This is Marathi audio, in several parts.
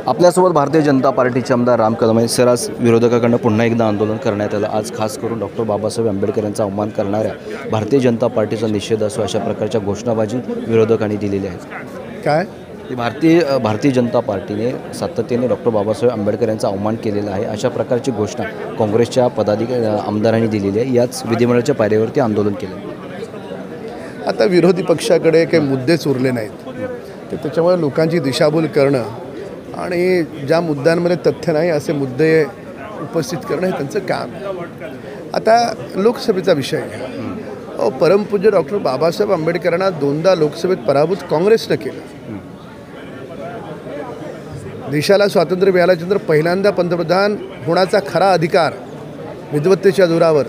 आपल्यासोबत भारतीय जनता पार्टीचे आमदार राम कदम आहेत. सर, आज विरोधकाकडून पुन्हा एकदा आंदोलन करण्यात आलं. आज खास करून डॉक्टर बाबासाहेब आंबेडकर यांचा अवमान करणाऱ्या भारतीय जनता पार्टीचा निषेध असो अशा प्रकारच्या घोषणाबाजी विरोधकांनी दिलेल्या आहेत. काय भारतीय जनता पार्टीने सातत्याने डॉक्टर बाबासाहेब आंबेडकर यांचा अवमान केलेला आहे अशा प्रकारची घोषणा काँग्रेसच्या आमदारांनी दिलेली आहे. याच विधिमंडळाच्या पायऱ्यावरती आंदोलन केलं. आता विरोधी पक्षाकडे काही मुद्देच उरले नाहीत, तर त्याच्यामुळे लोकांची दिशाभूल करणं आणि ज्या मुद्द्यांमध्ये तथ्य नाही असे मुद्दे उपस्थित करणं हे त्यांचं काम आहे. आता लोकसभेचा विषय घ्या. परमपूज्य डॉक्टर बाबासाहेब आंबेडकरांना दोनदा लोकसभेत पराभूत काँग्रेसनं केलं. देशाला स्वातंत्र्य मिळाल्यानंतर पहिल्यांदा पंतप्रधान होण्याचा खरा अधिकार विद्वत्तेच्या जोरावर,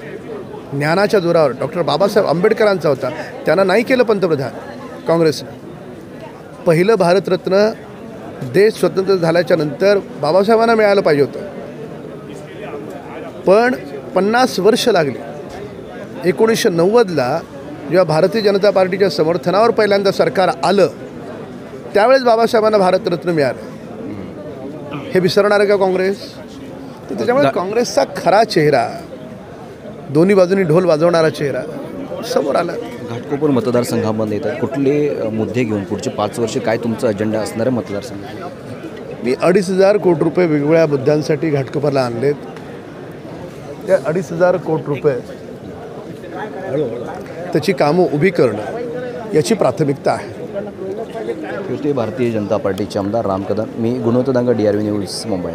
ज्ञानाच्या जोरावर डॉक्टर बाबासाहेब आंबेडकरांचा होता. त्यांना नाही केलं पंतप्रधान काँग्रेसनं. पहिलं भारतरत्न देश स्वतंत्र झाल्याच्या नंतर बाबासाहेबांना मिळालं पाहिजे होतं, पण 50 वर्ष लागली. 1990ला जेव्हा भारतीय जनता पार्टीच्या समर्थनावर पहिल्यांदा सरकार आलं त्यावेळेस बाबासाहेबांना भारतरत्न मिळालं. हे विसरणार आहे का काँग्रेस? तर त्याच्यामुळे काँग्रेसचा खरा चेहरा, दोन्ही बाजूनी ढोल वाजवणारा चेहरा समोर आला. घाटकोपर मतदारसंघामध्ये येतात कुठले मुद्दे घेऊन पुढचे 5 वर्ष काय तुमचा अजेंडा असणार आहे मतदारसंघात? मी 2,500 कोटी रुपये वेगवेगळ्या मुद्द्यांसाठी घाटकोपरला आणलेत. त्या 2,500 कोटी रुपये त्याची कामं उभी करणं याची प्राथमिकता आहे. भारतीय जनता पार्टीचे आमदार राम कदम. मी गुणवंत दांगा, DRV न्यूज, मुंबई.